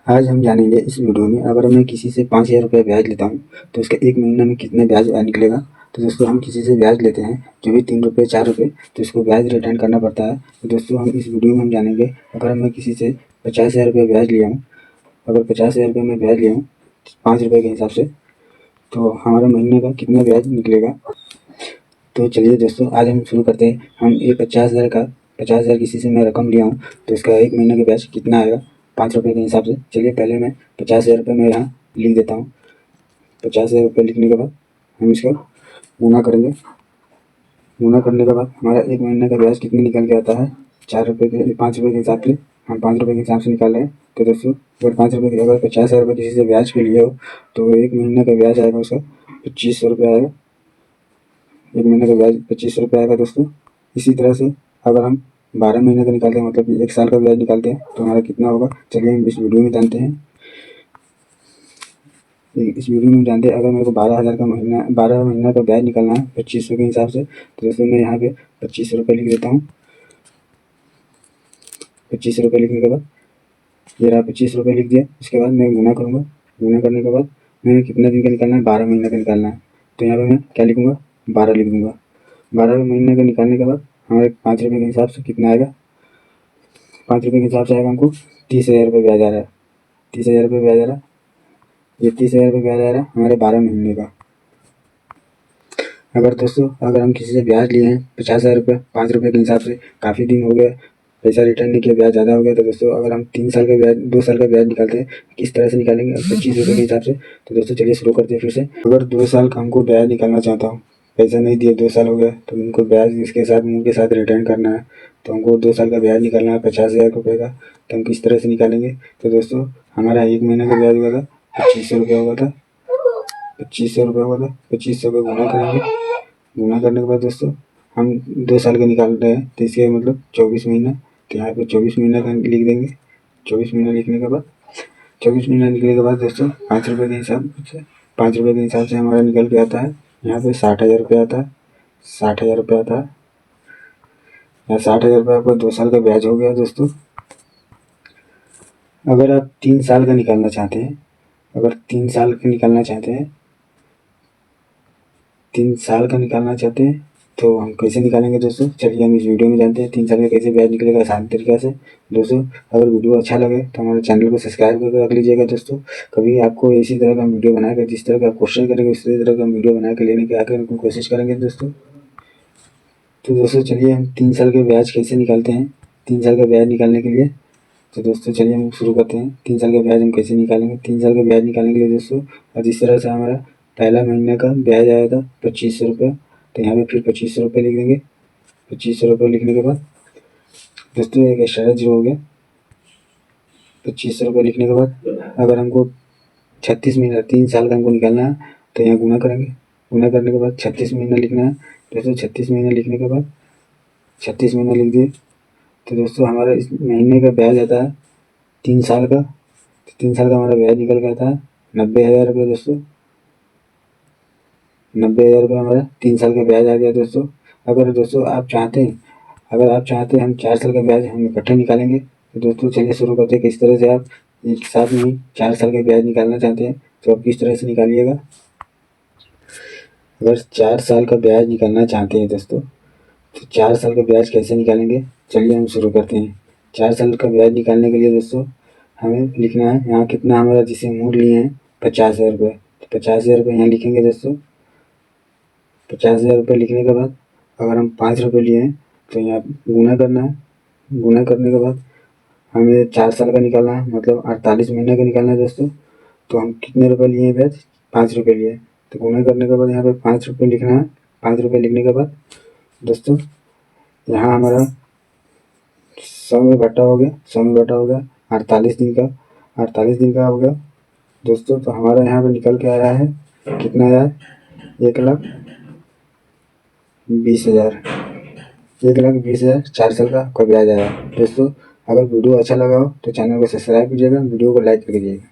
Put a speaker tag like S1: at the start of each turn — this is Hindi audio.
S1: आज हम जानेंगे इस वीडियो में, अगर मैं किसी से 5,000 रुपये ब्याज लेता हूँ तो उसका एक महीना में कितना ब्याज निकलेगा। तो दोस्तों, हम किसी से ब्याज लेते हैं जो भी 3 रुपये 4 रुपये, तो उसको ब्याज रिटर्न करना पड़ता है। तो दोस्तों, हम इस वीडियो में हम जानेंगे, अगर मैं किसी से 50,000 रुपये ब्याज लिया हूँ, अगर 50,000 रुपये में ब्याज लिया हूँ 5 रुपये के हिसाब से, तो हमारा महीने का कितना ब्याज निकलेगा। तो चलिए दोस्तों, आज हम शुरू करते हैं। हम ये 50,000 किसी से मैं रकम लिया हूँ तो इसका एक महीने का ब्याज कितना आएगा 5 रुपये के हिसाब से। चलिए पहले मैं 50,000 रुपये मैं यहाँ लिख देता हूँ। 50,000 रुपये लिखने के बाद हम इसका गुना करेंगे। गुना करने के बाद हमारा एक महीने का ब्याज कितने निकल के आता है, 5 रुपये के हिसाब से। हम 5 रुपये के हिसाब से निकाल रहे हैं। तो दोस्तों, अगर 5 रुपये अगर 50,000 रुपये किसी से ब्याज पे लिए हो तो एक महीने का ब्याज आएगा उसका 2500 रुपये आएगा। एक महीने का ब्याज 2500 रुपये आएगा दोस्तों। इसी तरह से अगर हम 12 महीने का निकालते हैं, मतलब कि एक साल का ब्याज निकालते हैं, तो हमारा कितना होगा। चलिए हम इस वीडियो में जानते हैं। अगर मेरे को 12 महीना का ब्याज निकालना है 2500 के हिसाब से, तो दोस्तों मैं यहाँ पे 2500 रुपये लिख देता हूँ। 2500 रुपये लिखने के बाद ये रहा 25 रुपये लिख दिया। उसके बाद मैं गुना करूँगा। गुना करने के बाद मैंने कितना दिन का निकालना है, 12 महीने का निकालना है। तो यहाँ पे मैं क्या लिखूँगा, 12 लिख दूँगा। 12 महीने का निकालने के बाद हमारे 5 रुपये के हिसाब से कितना आएगा, 5 रुपये के हिसाब से आएगा हमको 30,000 रुपये ब्याज आ रहा है। 30,000 रुपये ब्याज आ रहा है। ये 30,000 रुपये ब्याज आ रहा है हमारे 12 महीने का। अगर हम किसी से ब्याज लिए हैं 50,000 रुपये 5 रुपये के हिसाब से, काफ़ी दिन हो गए, पैसा रिटर्न नहीं किया, ब्याज ज़्यादा हो गया, तो दोस्तों अगर हम 3 साल का ब्याज 2 साल का ब्याज निकालते हैं, किस तरह से निकालेंगे 25 रुपये के हिसाब से। तो दोस्तों चलिए शुरू करते हैं फिर से। अगर 2 साल का हमको ब्याज निकालना चाहता हूँ, पैसा नहीं दिए 2 साल हो गए, तो उनको ब्याज इसके साथ मुँह के साथ रिटर्न करना है। तो हमको 2 साल का ब्याज निकालना है 50,000 रुपये का। तो हम किस तरह से निकालेंगे। तो दोस्तों, हमारा एक महीने का ब्याज हुआ था 2500 रुपये हुआ था। 2500 रुपये हुआ था। 2500 का गुना करेंगे। गुना करने के बाद दोस्तों हम 2 साल का निकाल रहे हैं, तो इसका मतलब 24 महीना। तो यहाँ पे 24 महीना का लिख देंगे। 24 महीना लिखने के बाद 24 महीना लिखने के बाद दोस्तों 5 रुपये के हिसाब से हमारा निकल के आता है यहाँ पे 60,000 रुपये आता है। 60,000 रुपये आता है। यहाँ 60,000 रुपये आपका 2 साल का ब्याज हो गया दोस्तों। अगर आप 3 साल का निकालना चाहते हैं, 3 साल का निकालना चाहते हैं तो हम कैसे निकालेंगे दोस्तों। चलिए हम इस वीडियो में जानते हैं 3 साल का कैसे ब्याज निकलेगा आसान तरीके से। दोस्तों, अगर वीडियो अच्छा लगे तो हमारे चैनल को सब्सक्राइब करके रख लीजिएगा दोस्तों। कभी आपको इसी तरह का वीडियो बनाकर, जिस तरह का क्वेश्चन करेंगे उसी तरह का वीडियो बना के लेने की आकर कोशिश करेंगे दोस्तों। तो दोस्तों चलिए हम 3 साल के ब्याज कैसे निकालते हैं। 3 साल का ब्याज निकालने के लिए तो दोस्तों चलिए हम शुरू करते हैं। 3 साल का ब्याज हम कैसे निकालेंगे। 3 साल का ब्याज निकालने के लिए दोस्तों, और जिस तरह से हमारा पहला महीने का ब्याज आया था 2500 रुपये, तो यहाँ पे फिर 2500 रुपये लिख देंगे। 2500 रुपये लिखने के बाद दोस्तों एक एक्स्ट्रा जीरो हो गया। 2500 रुपये लिखने के बाद अगर हमको 36 महीना 3 साल का हमको निकालना है, तो यहाँ गुना करेंगे। गुना करने के बाद 36 महीना लिखना है दोस्तों। 36 महीना लिखने के बाद 36 महीना लिख दिए। तो दोस्तों हमारा इस महीने का ब्याज आता है 3 साल का। तो 3 साल का हमारा ब्याज निकल के आता है 90,000 रुपये दोस्तों। 90,000 रुपये हमारा 3 साल का ब्याज आ गया दोस्तों। अगर आप चाहते हैं हम 4 साल का ब्याज हम इकट्ठे निकालेंगे, तो दोस्तों चलिए शुरू करते हैं। किस तरह से आप एक साथ में ही 4 साल का ब्याज निकालना चाहते हैं तो आप किस तरह से निकालिएगा। अगर 4 साल का ब्याज निकालना चाहते हैं दोस्तों, तो 4 साल का ब्याज कैसे निकालेंगे, चलिए हम शुरू करते हैं। 4 साल का ब्याज निकालने के लिए दोस्तों हमें लिखना है यहाँ कितना हमारा जिसे मूल लिए हैं 50,000 रुपये। तो 50,000 रुपये यहाँ लिखेंगे दोस्तों। 50,000 रुपये लिखने के बाद अगर हम 5 रुपये लिए हैं तो यहाँ गुना करना है। गुना करने के बाद हमें 4 साल का निकालना है, मतलब 48 महीने का निकालना है दोस्तों। तो हम कितने रुपये लिए हैं ब्याज, 5 रुपये लिए। तो गुना करने के बाद यहाँ पे 5 रुपये लिखना है। 5 रुपये लिखने के बाद दोस्तों यहाँ हमारा 100 में बटा हो गया 48 दिन का। 48 दिन का हो गया दोस्तों। तो हमारा यहाँ पे निकल के आया है कितना आया है, 1,20,000। 1,20,000 4 साल का ब्याज आया दोस्तों। अगर वीडियो अच्छा लगा हो तो चैनल को सब्सक्राइब कीजिएगा, वीडियो को लाइक कर दीजिएगा।